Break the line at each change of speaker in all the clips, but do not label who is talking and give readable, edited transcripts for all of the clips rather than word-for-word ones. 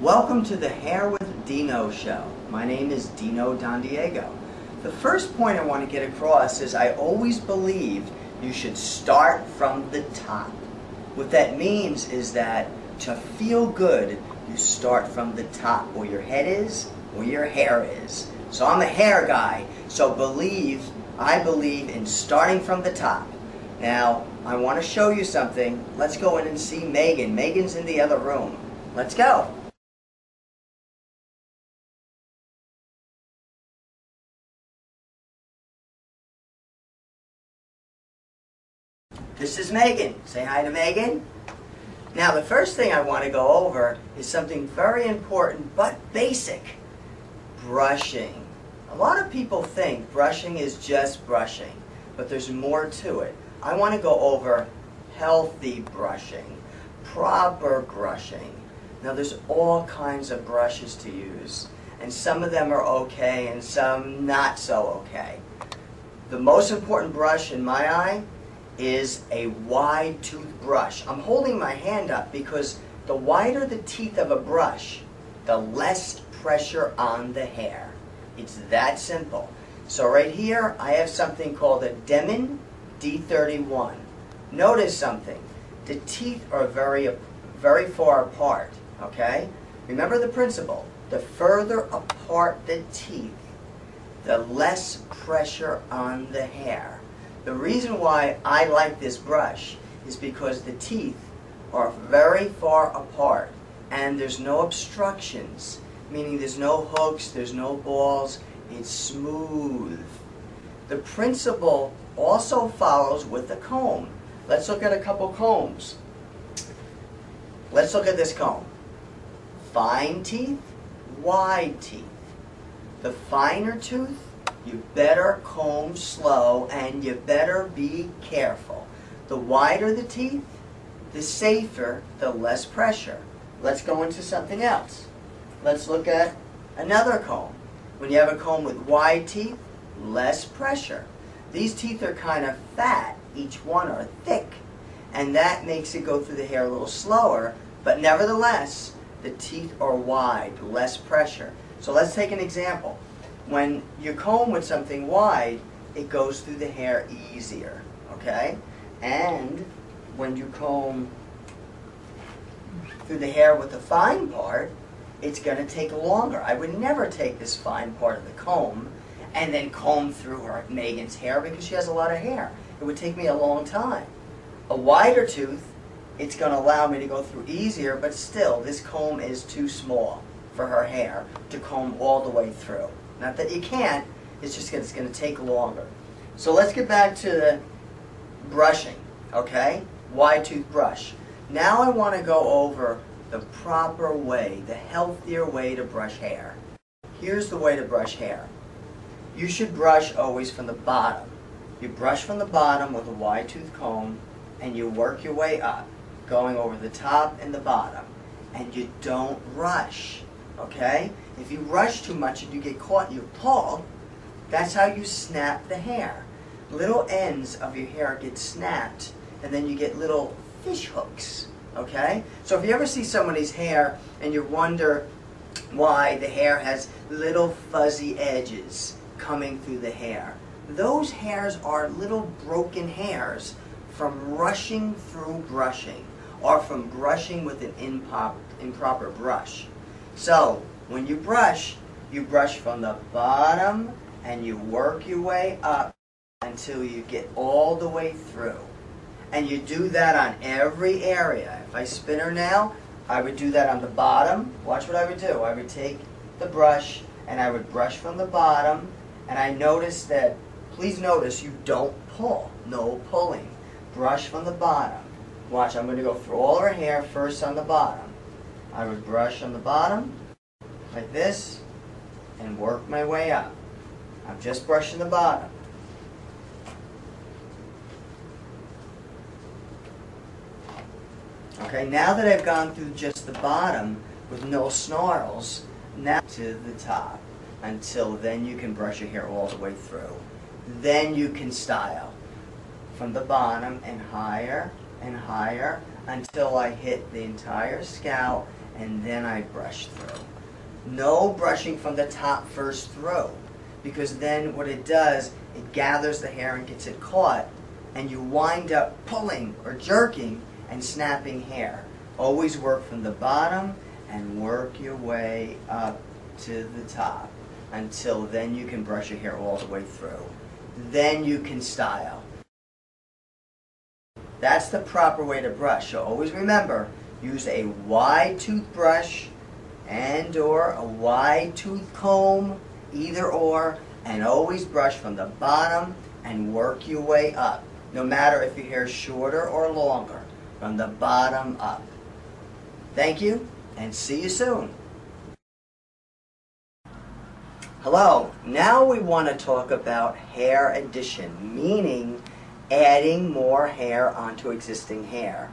Welcome to the Hair with Dino show. My name is Dino Don Diego. The first point I want to get across is I always believed you should start from the top. What that means is that to feel good, you start from the top, where your head is, where your hair is. So I'm a hair guy, so I believe in starting from the top. Now, I want to show you something. Let's go in and see Megan. Megan's in the other room. Let's go. This is Megan. Say hi to Megan. Now, the first thing I want to go over is something very important but basic. Brushing. A lot of people think brushing is just brushing, but there's more to it. I want to go over healthy brushing, proper brushing. Now, there's all kinds of brushes to use, and some of them are okay and some not so okay. The most important brush in my eye is a wide tooth brush. I'm holding my hand up because the wider the teeth of a brush, the less pressure on the hair. It's that simple. So right here I have something called a Demon D31. Notice something. The teeth are very far apart, okay? Remember the principle. The further apart the teeth, the less pressure on the hair. The reason why I like this brush is because the teeth are very far apart and there's no obstructions, meaning there's no hooks, there's no balls, it's smooth. The principle also follows with the comb. Let's look at a couple combs. Let's look at this comb. Fine teeth, wide teeth. The finer tooth, you better comb slow and you better be careful. The wider the teeth, the safer, the less pressure. Let's go into something else. Let's look at another comb. When you have a comb with wide teeth, less pressure. These teeth are kind of fat, each one are thick, and that makes it go through the hair a little slower, but nevertheless, the teeth are wide, less pressure. So let's take an example. When you comb with something wide, it goes through the hair easier, okay? And when you comb through the hair with the fine part, it's going to take longer. I would never take this fine part of the comb and then comb through Megan's hair because she has a lot of hair. It would take me a long time. A wider tooth, it's going to allow me to go through easier, but still, this comb is too small for her hair to comb all the way through. Not that you can't, it's just it's going to take longer. So let's get back to the brushing, okay? Wide tooth brush. Now I want to go over the proper way, the healthier way to brush hair. Here's the way to brush hair. You should brush always from the bottom. You brush from the bottom with a wide tooth comb and you work your way up, going over the top and the bottom. And you don't rush, okay? If you rush too much and you get caught and you pull, that's how you snap the hair. Little ends of your hair get snapped and then you get little fish hooks, okay? So if you ever see somebody's hair and you wonder why the hair has little fuzzy edges coming through the hair, those hairs are little broken hairs from rushing through brushing or from brushing with an improper brush. So when you brush from the bottom and you work your way up until you get all the way through. And you do that on every area. If I spin her now, I would do that on the bottom. Watch what I would do. I would take the brush and I would brush from the bottom, and I notice that, please notice you don't pull. No pulling. Brush from the bottom. Watch, I'm going to go through all her hair first on the bottom. I would brush on the bottom like this and work my way up. I'm just brushing the bottom. Okay, now that I've gone through just the bottom with no snarls, now to the top. until then you can brush your hair all the way through. Then you can style from the bottom and higher until I hit the entire scalp, and then I brush through. No brushing from the top first through, because then what it does, it gathers the hair and gets it caught, and you wind up pulling or jerking and snapping hair. Always work from the bottom and work your way up to the top until then you can brush your hair all the way through. Then you can style. That's the proper way to brush. So always remember, use a wide toothbrush and or a wide tooth comb, either or, and always brush from the bottom and work your way up. No matter if your hair is shorter or longer, from the bottom up. Thank you, and see you soon. Hello, now we want to talk about hair addition, meaning adding more hair onto existing hair.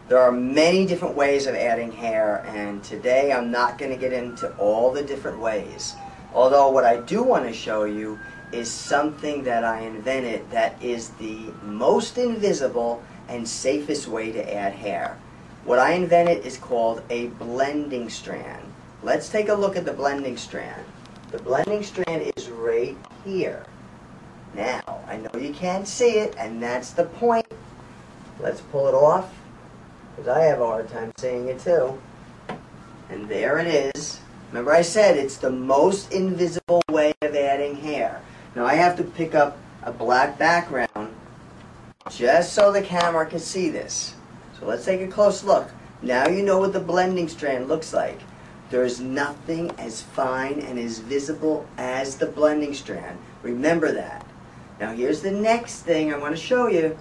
There are many different ways of adding hair, and today I'm not going to get into all the different ways. Although what I do want to show you is something that I invented that is the most invisible and safest way to add hair. What I invented is called a blending strand. Let's take a look at the blending strand. The blending strand is right here. Now, I know you can't see it, and that's the point. Let's pull it off, because I have a hard time seeing it too. And there it is. Remember I said it's the most invisible way of adding hair. Now I have to pick up a black background just so the camera can see this. So let's take a close look. Now you know what the blending strand looks like. There's nothing as fine and as visible as the blending strand. Remember that. Now here's the next thing I want to show you.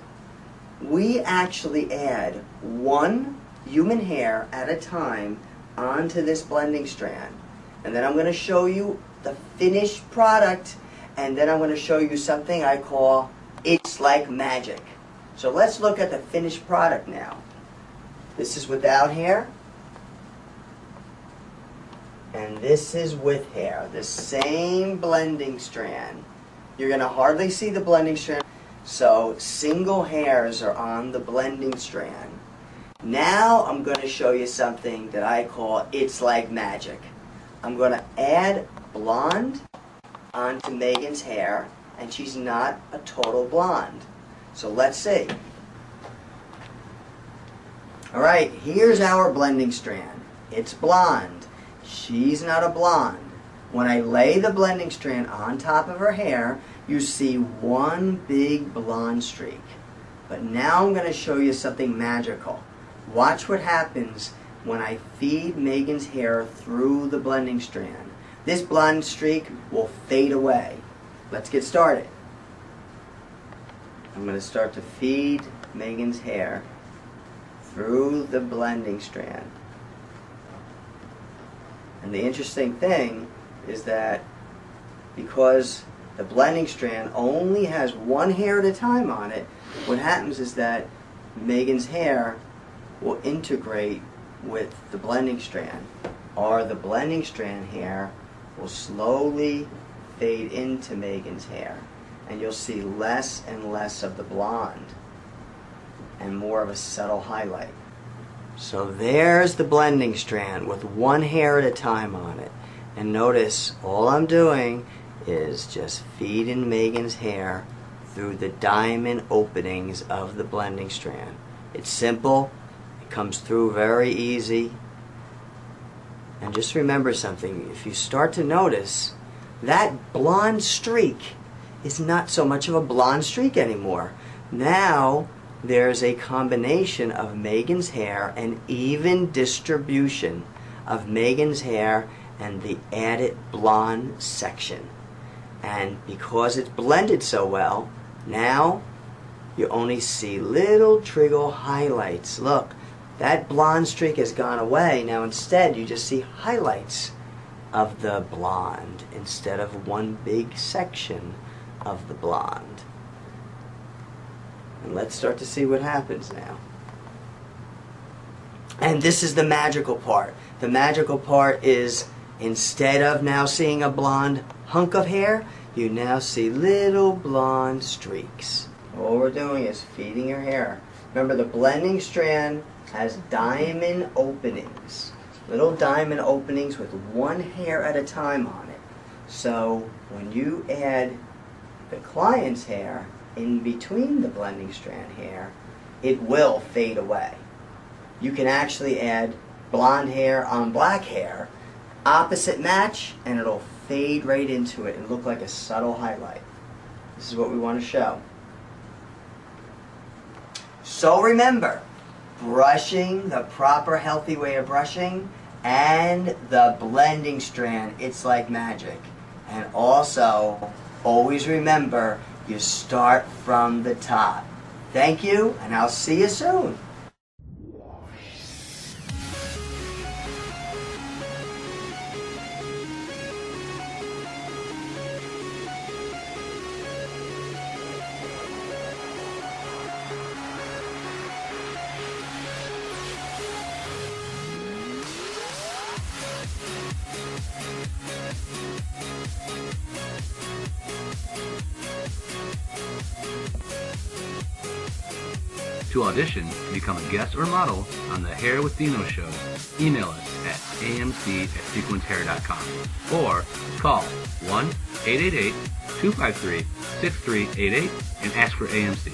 We actually add one human hair at a time onto this blending strand. And then I'm going to show you the finished product, and then I'm going to show you something I call It's Like Magic. So let's look at the finished product now. This is without hair, and this is with hair. The same blending strand. You're going to hardly see the blending strand, so single hairs are on the blending strand. Now I'm going to show you something that I call It's Like Magic. I'm going to add blonde onto Megan's hair, and she's not a total blonde. So let's see. Alright, here's our blending strand. It's blonde. She's not a blonde. When I lay the blending strand on top of her hair, you see one big blonde streak. But now I'm going to show you something magical. Watch what happens when I feed Megan's hair through the blending strand. This blonde streak will fade away. Let's get started. I'm going to start to feed Megan's hair through the blending strand. And the interesting thing is that because the blending strand only has one hair at a time on it, what happens is that Megan's hair will integrate with the blending strand, or the blending strand hair will slowly fade into Megan's hair, and you'll see less and less of the blonde and more of a subtle highlight. So there's the blending strand with one hair at a time on it. And notice all I'm doing is just feeding Megan's hair through the diamond openings of the blending strand. It's simple, it comes through very easy. And just remember something, if you start to notice, that blonde streak is not so much of a blonde streak anymore. Now there's a combination of Megan's hair, an even distribution of Megan's hair and the added blonde section. And because it's blended so well, now you only see little triggle highlights. Look, that blonde streak has gone away. Now instead you just see highlights of the blonde instead of one big section of the blonde. And let's start to see what happens now. And this is the magical part. The magical part is Instead of now seeing a blonde hunk of hair, you now see little blonde streaks. All we're doing is feeding your hair. Remember, the blending strand has diamond openings. Little diamond openings with one hair at a time on it. So when you add the client's hair in between the blending strand hair, it will fade away. You can actually add blonde hair on black hair, opposite match, and it'll fade right into it and look like a subtle highlight. This is what we want to show. So remember, brushing, the proper healthy way of brushing, and the blending strand, it's like magic. And also, always remember, you start from the top. Thank you, and I'll see you soon.
To audition and become a guest or model on the Hair with Dino show, email us at amc@sequencehair.com or call 1-888-253-6388 and ask for AMC.